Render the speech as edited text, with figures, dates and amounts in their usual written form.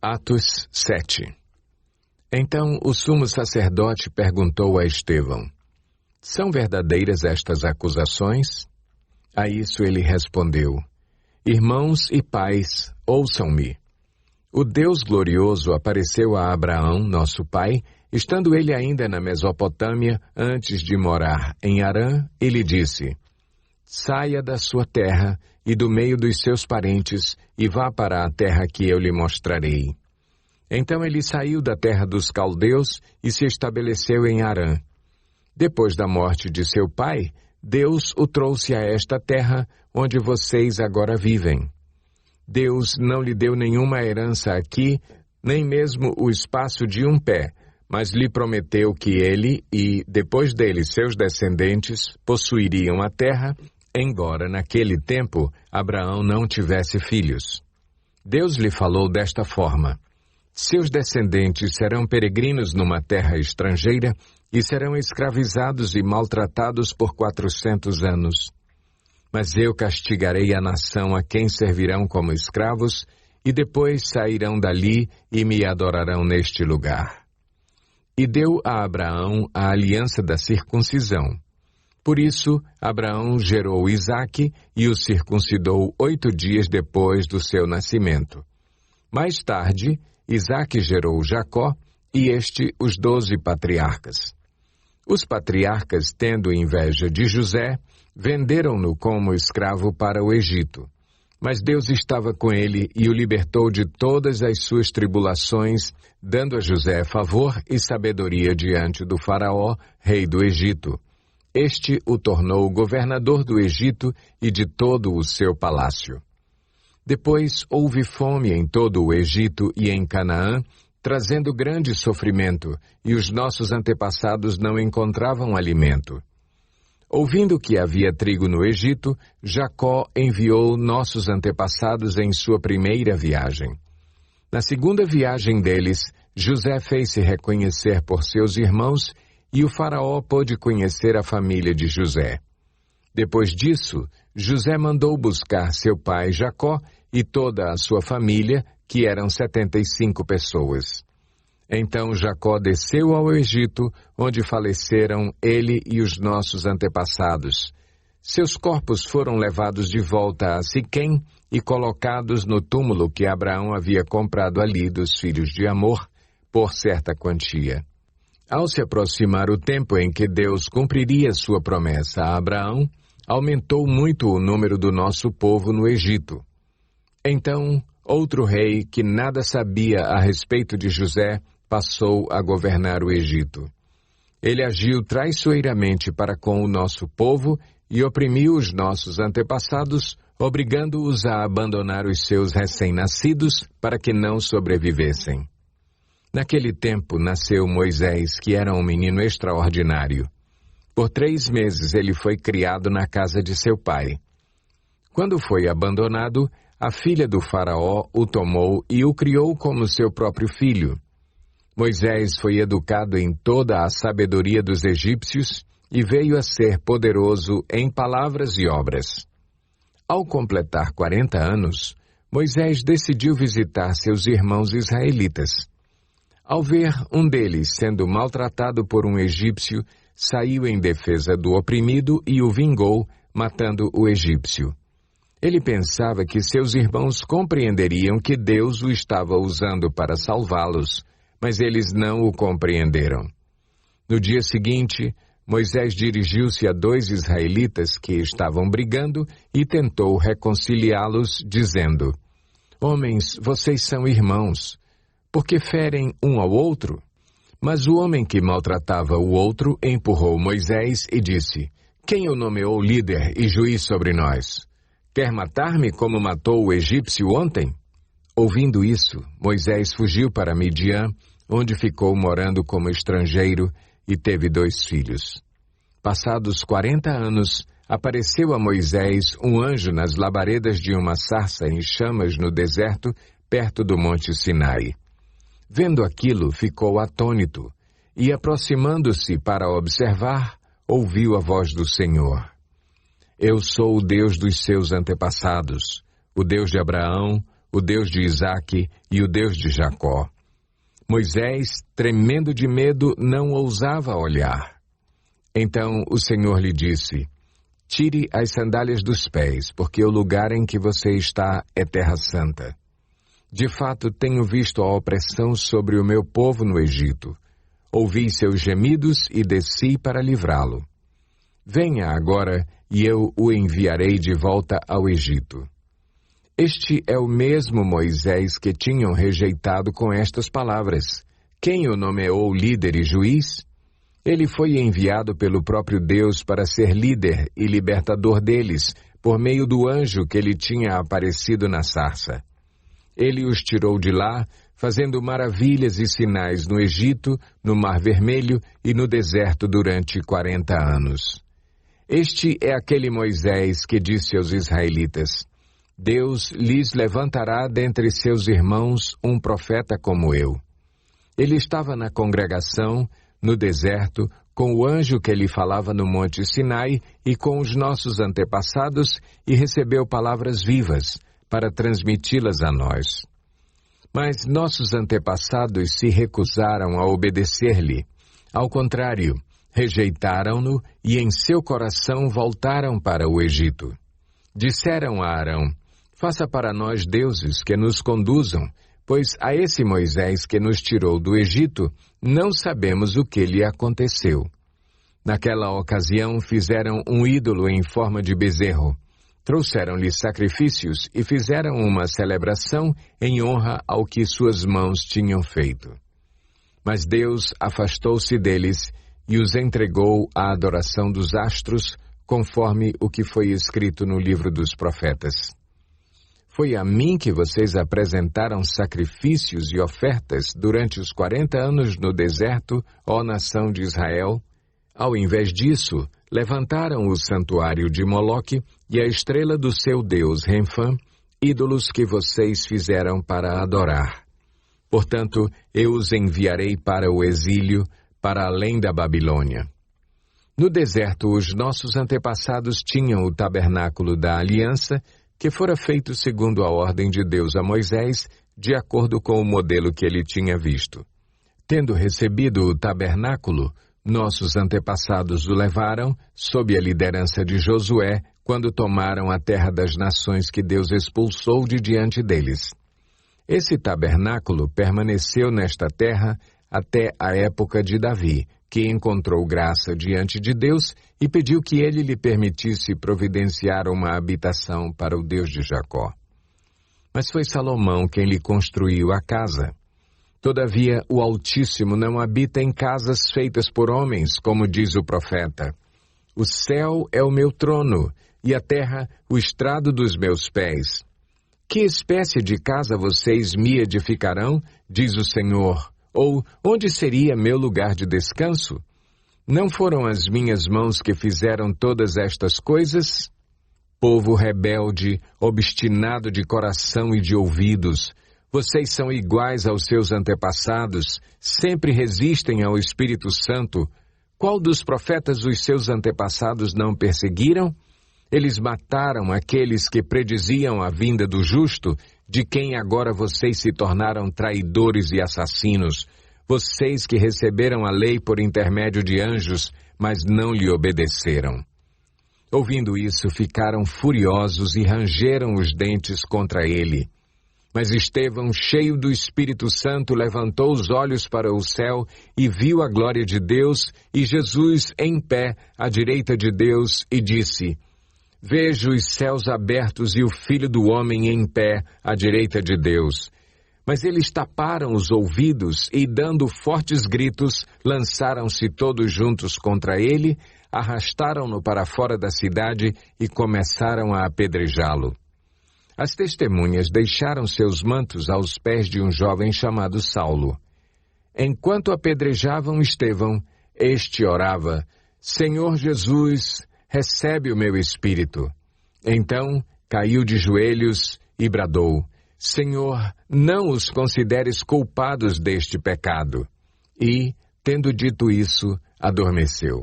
Atos 7. Então o sumo sacerdote perguntou a Estevão: são verdadeiras estas acusações? A isso ele respondeu: irmãos e pais, ouçam-me. O Deus glorioso apareceu a Abraão, nosso pai, estando ele ainda na Mesopotâmia, antes de morar em Harã, e lhe disse: saia da sua terra e do meio dos seus parentes, e vá para a terra que eu lhe mostrarei. Então ele saiu da terra dos caldeus e se estabeleceu em Harã. Depois da morte de seu pai, Deus o trouxe a esta terra, onde vocês agora vivem. Deus não lhe deu nenhuma herança aqui, nem mesmo o espaço de um pé, mas lhe prometeu que ele e, depois dele, seus descendentes, possuiriam a terra, embora naquele tempo Abraão não tivesse filhos. Deus lhe falou desta forma: seus descendentes serão peregrinos numa terra estrangeira e serão escravizados e maltratados por 400 anos. Mas eu castigarei a nação a quem servirão como escravos, e depois sairão dali e me adorarão neste lugar. E deu a Abraão a aliança da circuncisão. Por isso, Abraão gerou Isaque e o circuncidou 8 dias depois do seu nascimento. Mais tarde, Isaque gerou Jacó e os 12 patriarcas. Os patriarcas, tendo inveja de José, venderam-no como escravo para o Egito. Mas Deus estava com ele e o libertou de todas as suas tribulações, dando a José favor e sabedoria diante do faraó, rei do Egito. Este o tornou governador do Egito e de todo o seu palácio. Depois houve fome em todo o Egito e em Canaã, trazendo grande sofrimento, e os nossos antepassados não encontravam alimento. Ouvindo que havia trigo no Egito, Jacó enviou nossos antepassados em sua primeira viagem. Na segunda viagem deles, José fez-se reconhecer por seus irmãos, e o faraó pôde conhecer a família de José. Depois disso, José mandou buscar seu pai Jacó e toda a sua família, que eram 75 pessoas. Então Jacó desceu ao Egito, onde faleceram ele e os nossos antepassados. Seus corpos foram levados de volta a Siquém e colocados no túmulo que Abraão havia comprado ali dos filhos de Amor, por certa quantia. Ao se aproximar o tempo em que Deus cumpriria sua promessa a Abraão, aumentou muito o número do nosso povo no Egito. Então, outro rei que nada sabia a respeito de José passou a governar o Egito. Ele agiu traiçoeiramente para com o nosso povo e oprimiu os nossos antepassados, obrigando-os a abandonar os seus recém-nascidos para que não sobrevivessem. Naquele tempo nasceu Moisés, que era um menino extraordinário. Por 3 meses ele foi criado na casa de seu pai. Quando foi abandonado, a filha do faraó o tomou e o criou como seu próprio filho. Moisés foi educado em toda a sabedoria dos egípcios e veio a ser poderoso em palavras e obras. Ao completar 40 anos, Moisés decidiu visitar seus irmãos israelitas. Ao ver um deles sendo maltratado por um egípcio, saiu em defesa do oprimido e o vingou, matando o egípcio. Ele pensava que seus irmãos compreenderiam que Deus o estava usando para salvá-los, mas eles não o compreenderam. No dia seguinte, Moisés dirigiu-se a 2 israelitas que estavam brigando e tentou reconciliá-los, dizendo: homens, vocês são irmãos. Por que ferem um ao outro? Mas o homem que maltratava o outro empurrou Moisés e disse: quem o nomeou líder e juiz sobre nós? Quer matar-me como matou o egípcio ontem? Ouvindo isso, Moisés fugiu para Midian, onde ficou morando como estrangeiro e teve 2 filhos. Passados 40 anos, apareceu a Moisés um anjo nas labaredas de uma sarça em chamas no deserto, perto do monte Sinai. Vendo aquilo, ficou atônito, e aproximando-se para observar, ouviu a voz do Senhor. Eu sou o Deus dos seus antepassados, o Deus de Abraão, o Deus de Isaque e o Deus de Jacó. Moisés, tremendo de medo, não ousava olhar. Então o Senhor lhe disse: tire as sandálias dos pés, porque o lugar em que você está é terra santa. De fato, tenho visto a opressão sobre o meu povo no Egito. Ouvi seus gemidos e desci para livrá-lo. Venha agora, e eu o enviarei de volta ao Egito. Este é o mesmo Moisés que tinham rejeitado com estas palavras. Quem o nomeou líder e juiz? Ele foi enviado pelo próprio Deus para ser líder e libertador deles, por meio do anjo que lhe tinha aparecido na sarça. Ele os tirou de lá, fazendo maravilhas e sinais no Egito, no Mar Vermelho e no deserto durante 40 anos. Este é aquele Moisés que disse aos israelitas: Deus lhes levantará dentre seus irmãos um profeta como eu. Ele estava na congregação, no deserto, com o anjo que lhe falava no Monte Sinai e com os nossos antepassados, e recebeu palavras vivas para transmiti-las a nós. Mas nossos antepassados se recusaram a obedecer-lhe. Ao contrário, rejeitaram-no e em seu coração voltaram para o Egito. Disseram a Arão: faça para nós deuses que nos conduzam, pois a esse Moisés que nos tirou do Egito, não sabemos o que lhe aconteceu. Naquela ocasião fizeram um ídolo em forma de bezerro. Trouxeram-lhe sacrifícios e fizeram uma celebração em honra ao que suas mãos tinham feito. Mas Deus afastou-se deles e os entregou à adoração dos astros, conforme o que foi escrito no livro dos profetas. Foi a mim que vocês apresentaram sacrifícios e ofertas durante os 40 anos no deserto, ó nação de Israel. Ao invés disso, levantaram o santuário de Moloque e a estrela do seu deus Renfã, ídolos que vocês fizeram para adorar. Portanto, eu os enviarei para o exílio, para além da Babilônia. No deserto, os nossos antepassados tinham o tabernáculo da aliança, que fora feito segundo a ordem de Deus a Moisés, de acordo com o modelo que ele tinha visto. Tendo recebido o tabernáculo, nossos antepassados o levaram, sob a liderança de Josué, quando tomaram a terra das nações que Deus expulsou de diante deles. Esse tabernáculo permaneceu nesta terra até a época de Davi, que encontrou graça diante de Deus e pediu que ele lhe permitisse providenciar uma habitação para o Deus de Jacó. Mas foi Salomão quem lhe construiu a casa. Todavia, o Altíssimo não habita em casas feitas por homens, como diz o profeta. O céu é o meu trono, e a terra o estrado dos meus pés. Que espécie de casa vocês me edificarão, diz o Senhor? Ou onde seria meu lugar de descanso? Não foram as minhas mãos que fizeram todas estas coisas? Povo rebelde, obstinado de coração e de ouvidos, vocês são iguais aos seus antepassados, sempre resistem ao Espírito Santo. Qual dos profetas os seus antepassados não perseguiram? Eles mataram aqueles que prediziam a vinda do justo, de quem agora vocês se tornaram traidores e assassinos, vocês que receberam a lei por intermédio de anjos, mas não lhe obedeceram. Ouvindo isso, ficaram furiosos e rangeram os dentes contra ele. Mas Estevão, cheio do Espírito Santo, levantou os olhos para o céu e viu a glória de Deus e Jesus em pé à direita de Deus e disse: Vejo os céus abertos e o Filho do Homem em pé à direita de Deus. Mas eles taparam os ouvidos e, dando fortes gritos, lançaram-se todos juntos contra ele, arrastaram-no para fora da cidade e começaram a apedrejá-lo. As testemunhas deixaram seus mantos aos pés de um jovem chamado Saulo. Enquanto apedrejavam Estevão, este orava: Senhor Jesus, recebe o meu espírito. Então caiu de joelhos e bradou: Senhor, não os consideres culpados deste pecado. E, tendo dito isso, adormeceu.